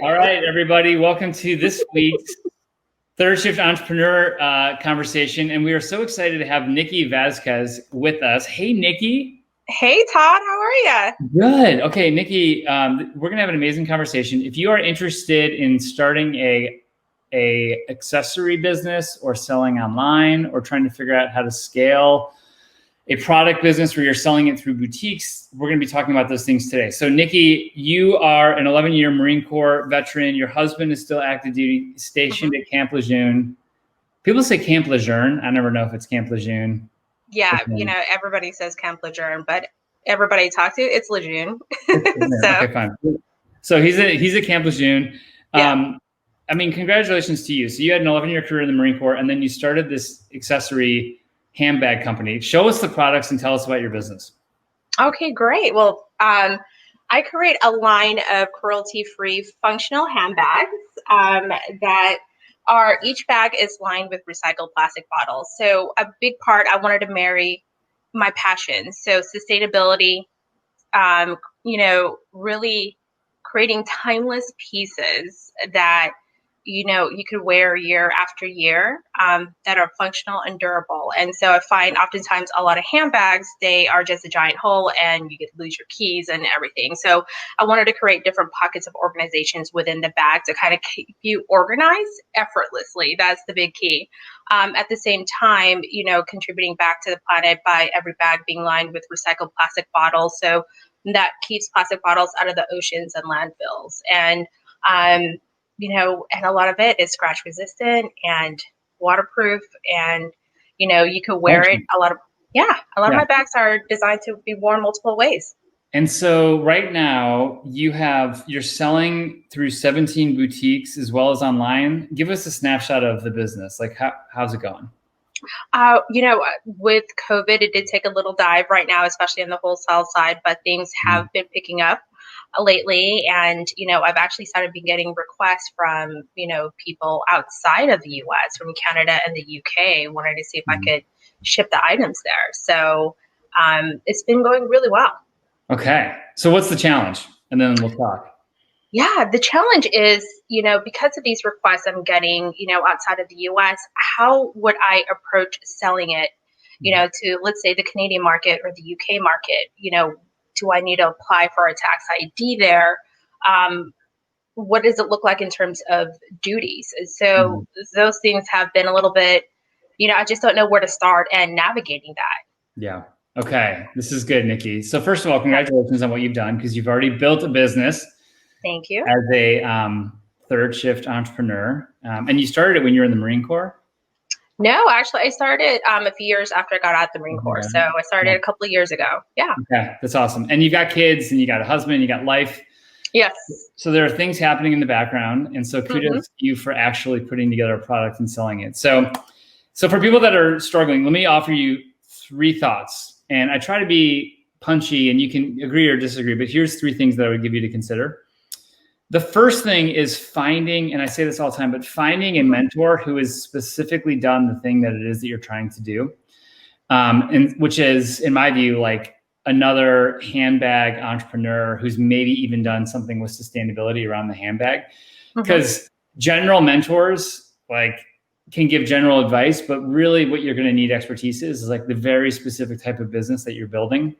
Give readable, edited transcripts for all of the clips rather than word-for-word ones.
All right, everybody, welcome to this week's Third Shift Entrepreneur conversation. And we are so excited to have Nikki Vazquez with us. Hey, Nikki. Hey, Todd, how are you? Good. Okay, Nikki, we're going to have an amazing conversation. If you are interested in starting a accessory business or selling online or trying to figure out how to scale a product business where you're selling it through boutiques, we're going to be talking about those things today. So Nikki, you are an 11-year Marine Corps veteran. Your husband is still active duty, stationed at Camp Lejeune. People say Camp Lejeune. I never know if it's Camp Lejeune. Yeah, everybody says Camp Lejeune, but everybody I talk to, it's Lejeune. Okay, fine. So he's at Camp Lejeune. Yeah. I mean, congratulations to you. So you had an 11-year career in the Marine Corps, and then you started this accessory handbag company. Show us the products and tell us about your business. Okay, great. Well, I create a line of cruelty-free functional handbags that are, each bag is lined with recycled plastic bottles. So a big part, I wanted to marry my passion. So sustainability, really creating timeless pieces that you could wear year after year, that are functional and durable. And so I find oftentimes a lot of handbags, they are just a giant hole and you get to lose your keys and everything. So I wanted to create different pockets of organizations within the bag to kind of keep you organized effortlessly. That's the big key. At the same time, contributing back to the planet by every bag being lined with recycled plastic bottles. So that keeps plastic bottles out of the oceans and landfills. And and a lot of it is scratch resistant and waterproof, and you could wear it. A lot of my bags are designed to be worn multiple ways. And so right now you're selling through 17 boutiques as well as online. Give us a snapshot of the business. Like how's it going? With COVID, it did take a little dive right now, especially on the wholesale side, but things have been picking up lately. And, I've actually started getting requests from, people outside of the US, from Canada and the UK, wanted to see if I could ship the items there. So it's been going really well. Okay. So what's the challenge? And then we'll talk. Yeah, the challenge is, because of these requests I'm getting, outside of the US, how would I approach selling it, to, let's say, the Canadian market or the UK market? Do I need to apply for a tax ID there? What does it look like in terms of duties? So those things have been a little bit, I just don't know where to start and navigating that. Yeah. Okay. This is good, Nikki. So first of all, congratulations on what you've done, because you've already built a business. Thank you. As a third shift entrepreneur. And you started it when you were in the Marine Corps? No, actually, I started a few years after I got out of the Marine Corps. So I started a couple of years ago. Yeah. Okay, that's awesome. And you've got kids and you got a husband, you got life. Yes. So there are things happening in the background. And so kudos to you for actually putting together a product and selling it. So for people that are struggling, let me offer you 3 thoughts. And I try to be punchy, and you can agree or disagree, but here's 3 things that I would give you to consider. The first thing is finding, and I say this all the time, but finding a mentor who has specifically done the thing that it is that you're trying to do. And which is, in my view, like another handbag entrepreneur who's maybe even done something with sustainability around the handbag. Because general mentors can give general advice, but really what you're going to need expertise is like the very specific type of business that you're building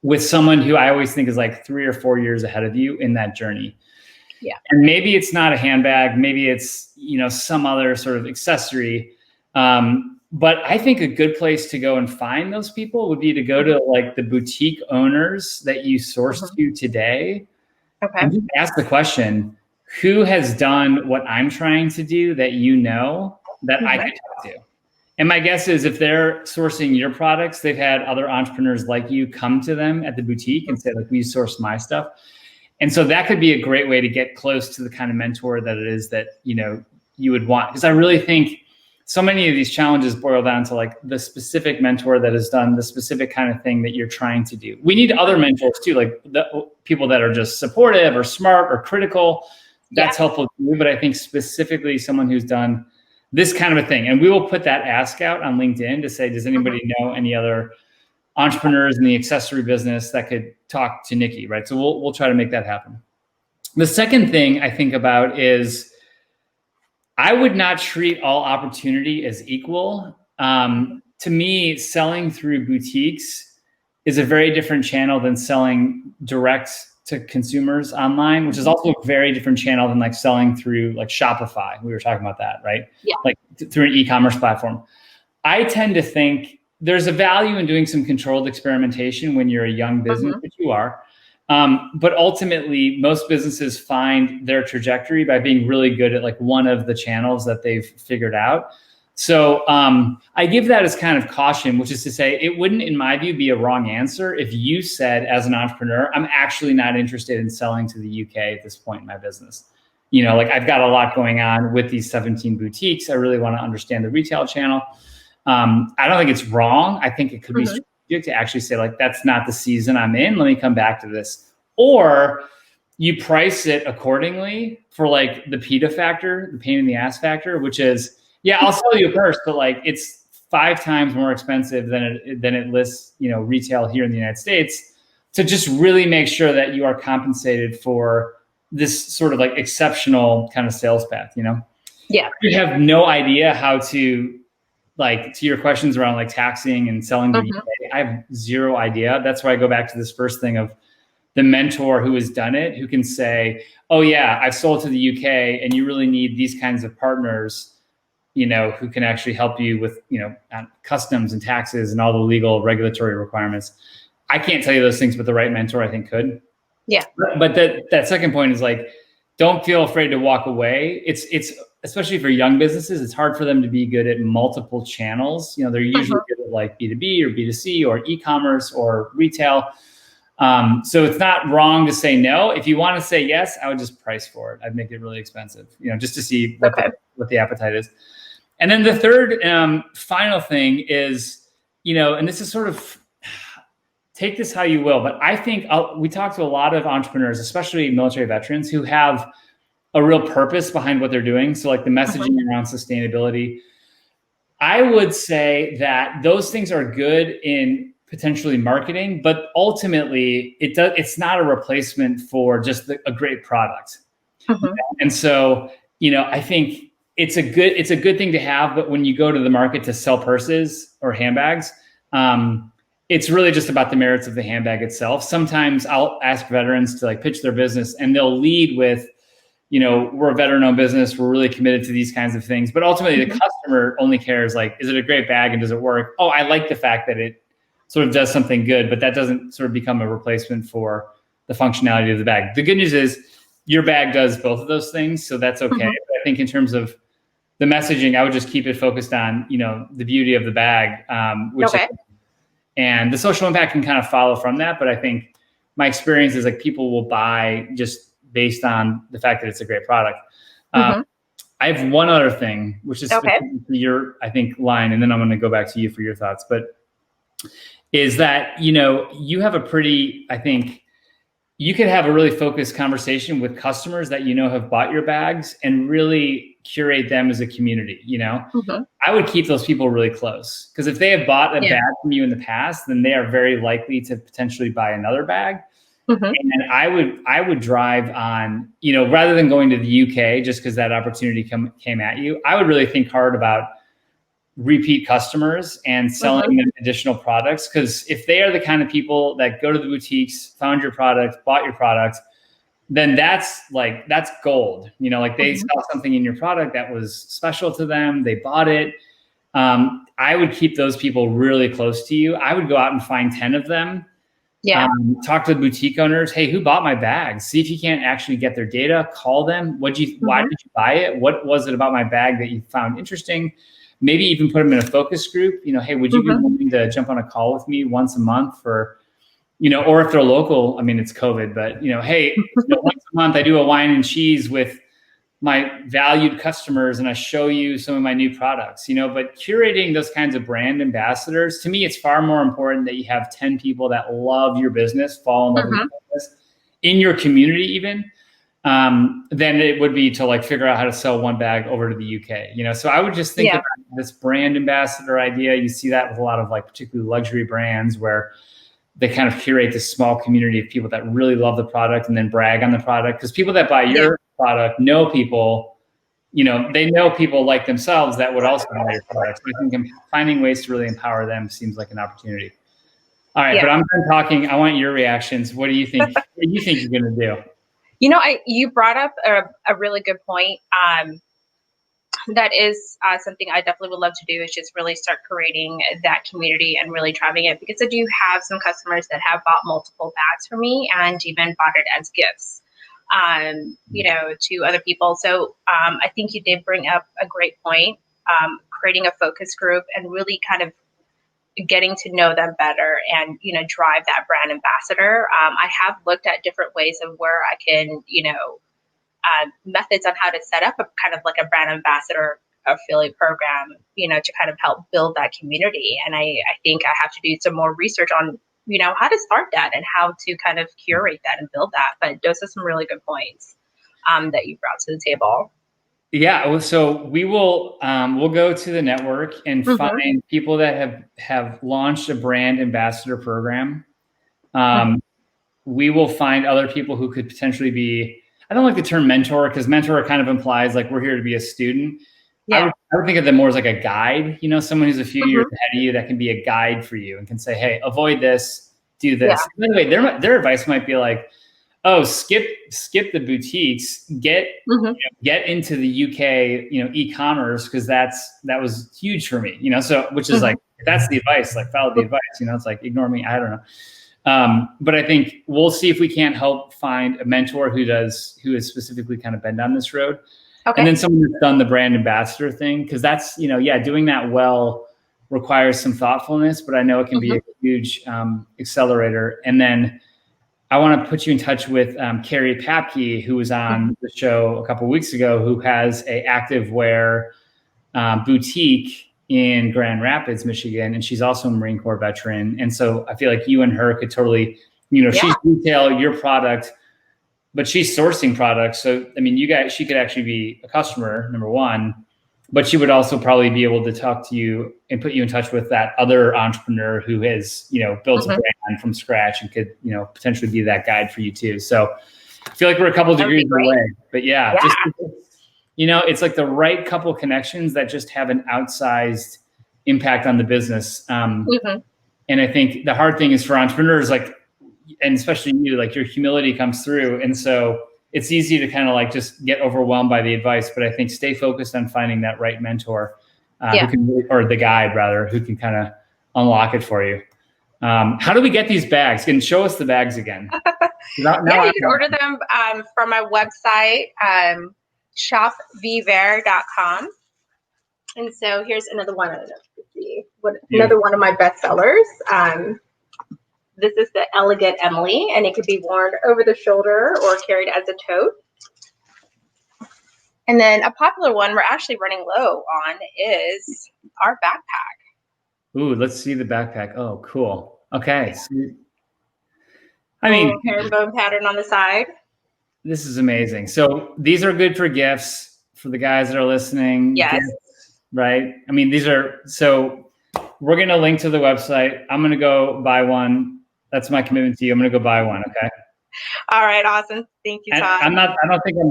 with someone who I always think is like 3 or 4 years ahead of you in that journey. Yeah. And maybe it's not a handbag, maybe it's, some other sort of accessory. But I think a good place to go and find those people would be to go to like the boutique owners that you source to today. Okay. And just ask the question, who has done what I'm trying to do that that I could talk to? And my guess is if they're sourcing your products, they've had other entrepreneurs like you come to them at the boutique and say, like, will you source my stuff? And so that could be a great way to get close to the kind of mentor that it is that, you would want. Because I really think so many of these challenges boil down to like the specific mentor that has done the specific kind of thing that you're trying to do. We need other mentors too, like the people that are just supportive or smart or critical. That's helpful too. But I think specifically someone who's done this kind of a thing. And we will put that ask out on LinkedIn to say, does anybody know any other entrepreneurs in the accessory business that could talk to Nikki, right? So we'll try to make that happen. The second thing I think about is I would not treat all opportunity as equal. To me, selling through boutiques is a very different channel than selling direct to consumers online, which is also a very different channel than like selling through like Shopify. We were talking about that, right? Yeah. Like through an e-commerce platform. I tend to think there's a value in doing some controlled experimentation when you're a young business, which you are. But ultimately, most businesses find their trajectory by being really good at like one of the channels that they've figured out. So I give that as kind of caution, which is to say it wouldn't, in my view, be a wrong answer if you said as an entrepreneur, I'm actually not interested in selling to the UK at this point in my business. You know, like I've got a lot going on with these 17 boutiques. I really want to understand the retail channel. I don't think it's wrong. I think it could be strategic to actually say like, that's not the season I'm in. Let me come back to this. Or you price it accordingly for like the PETA factor, the pain in the ass factor, which is, yeah, I'll sell you a purse, but like it's 5 times more expensive than it lists, you know, retail here in the United States, to just really make sure that you are compensated for this sort of like exceptional kind of sales path, you know? Yeah. You have no idea how to, like, to your questions around like taxing and selling to the UK, I have zero idea. That's why I go back to this first thing of the mentor who has done it, who can say, oh yeah, I've sold to the UK and you really need these kinds of partners, you know, who can actually help you with, you know, customs and taxes and all the legal regulatory requirements. I can't tell you those things, but the right mentor I think could. Yeah. But that second point is like, don't feel afraid to walk away. It's especially for young businesses, it's hard for them to be good at multiple channels. You know, they're usually good at like B2B or B2C or e-commerce or retail. So it's not wrong to say no. If you want to say yes, I would just price for it. I'd make it really expensive, you know, just to see what the appetite is. And then the third final thing is, you know, and this is sort of, take this how you will, but I think we talk to a lot of entrepreneurs, especially military veterans, who have a real purpose behind what they're doing. So like the messaging around sustainability, I would say that those things are good in potentially marketing, but ultimately it's not a replacement for just a great product. And so, you know, I think it's a good thing to have, but when you go to the market to sell purses or handbags, it's really just about the merits of the handbag itself. Sometimes I'll ask veterans to like pitch their business and they'll lead with, you know, we're a veteran-owned business. We're really committed to these kinds of things. But ultimately, the customer only cares like, is it a great bag and does it work? Oh, I like the fact that it sort of does something good, but that doesn't sort of become a replacement for the functionality of the bag. The good news is your bag does both of those things, so that's okay. But I think in terms of the messaging, I would just keep it focused on, you know, the beauty of the bag, and the social impact can kind of follow from that. But I think my experience is like people will buy just based on the fact that it's a great product. I have one other thing, which is your, I think, line, and then I'm going to go back to you for your thoughts. But is that, you know, you have a pretty, I think, you could have a really focused conversation with customers that, you know, have bought your bags and really curate them as a community, you know? I would keep those people really close, because if they have bought a bag from you in the past, then they are very likely to potentially buy another bag. And I would drive on, you know, rather than going to the UK just because that opportunity came at you, I would really think hard about repeat customers and selling them additional products. Because if they are the kind of people that go to the boutiques, found your product, bought your product, then that's gold. You know, like they saw something in your product that was special to them. They bought it. I would keep those people really close to you. I would go out and find 10 of them. Talk to the boutique owners. Hey, who bought my bag? See if you can't actually get their data. Call them. Why did you buy it? What was it about my bag that you found interesting? Maybe even put them in a focus group. You know, hey, would you be willing to jump on a call with me once a month for, you know, or if they're local, I mean, it's COVID, but, you know, hey, you know, once a month I do a wine and cheese with my valued customers and I show you some of my new products, you know. But curating those kinds of brand ambassadors, to me, it's far more important that you have 10 people that love your business, fall in love with your business in your community even, than it would be to like figure out how to sell one bag over to the UK, you know. So I would just think about this brand ambassador idea. You see that with a lot of like particularly luxury brands where they kind of curate this small community of people that really love the product and then brag on the product. Because people that buy your product know people, they know people like themselves that would also buy your product. So I think finding ways to really empower them seems like an opportunity. All right, but I'm done talking. I want your reactions. What do you think? What do you think you're going to do? You brought up a really good point. That is something I definitely would love to do, is just really start creating that community and really driving it, because I do have some customers that have bought multiple bags from me and even bought it as gifts, to other people. So I think you did bring up a great point, creating a focus group and really kind of getting to know them better and, drive that brand ambassador. I have looked at different ways of where I can, methods on how to set up a kind of like a brand ambassador affiliate program, to kind of help build that community. And I think I have to do some more research on, how to start that and how to kind of curate that and build that. But those are some really good points that you brought to the table. Yeah, so we will we'll go to the network and find people that have launched a brand ambassador program. We will find other people who could potentially be, I don't like the term mentor, because mentor kind of implies like we're here to be a student. I would think of them more as like a guide, someone who's a few years ahead of you that can be a guide for you and can say, hey, avoid this, do this. By the way, their advice might be like, oh, skip the boutiques, get into the UK, e-commerce, because that was huge for me, so, which is like, if that's the advice, like follow the advice, it's like, ignore me. I don't know. But I think we'll see if we can't help find a mentor who has specifically kind of been down this road. Okay. And then someone who's done the brand ambassador thing, because that's, doing that well requires some thoughtfulness, but I know it can be a huge accelerator. And then I want to put you in touch with Carrie Papke, who was on the show a couple of weeks ago, who has a activewear boutique in Grand Rapids, Michigan, and she's also a Marine Corps veteran. And so I feel like you and her could totally, she's retail your product, but she's sourcing products. So, I mean, she could actually be a customer, number one, but she would also probably be able to talk to you and put you in touch with that other entrepreneur who has, built a brand from scratch and could, potentially be that guide for you too. So I feel like we're a couple of degrees away, but just, it's like the right couple of connections that just have an outsized impact on the business. And I think the hard thing is for entrepreneurs, like, and especially you, like your humility comes through. And so it's easy to kind of like just get overwhelmed by the advice, but I think stay focused on finding that right mentor who can, or the guide rather, who can kind of unlock it for you. How do we get these bags? Can you show us the bags again? You can order them from my website, shopvert.com. And so here's another one. I don't know if you can see another one of my bestsellers. This is the Elegant Emily, and it could be worn over the shoulder or carried as a tote. And then a popular one we're actually running low on is our backpack. Ooh, let's see the backpack. Oh, cool. Okay. So, I mean, herringbone pattern on the side. This is amazing. So these are good for gifts for the guys that are listening. Yes. Gifts, right? I mean, so we're going to link to the website. I'm going to go buy one. That's my commitment to you. I'm going to go buy one. Okay. All right. Awesome. Thank you, Todd. I don't think I'm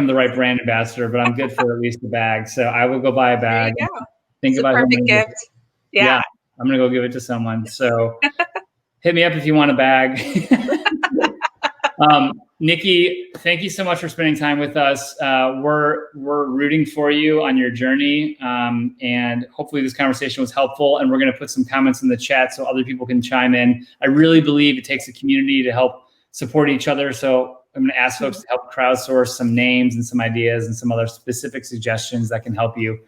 the right brand ambassador, but I'm good for at least a bag. So I will go buy a bag. There you go. Think about perfect gift. Yeah. I'm going to go give it to someone. So hit me up if you want a bag. Nikki, thank you so much for spending time with us. We're rooting for you on your journey. And hopefully this conversation was helpful, and we're going to put some comments in the chat so other people can chime in. I really believe it takes a community to help support each other. So I'm going to ask folks to help crowdsource some names and some ideas and some other specific suggestions that can help you.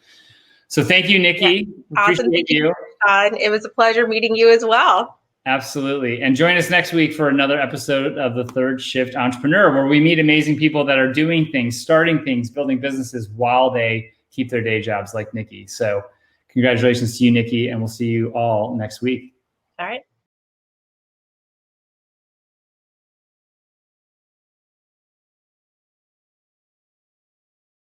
So thank you, Nikki. Yeah. Awesome. Appreciate you. It was a pleasure meeting you as well. Absolutely. And join us next week for another episode of The Third Shift Entrepreneur, where we meet amazing people that are doing things, starting things, building businesses while they keep their day jobs, like Nikki. So congratulations to you, Nikki, and we'll see you all next week. All right.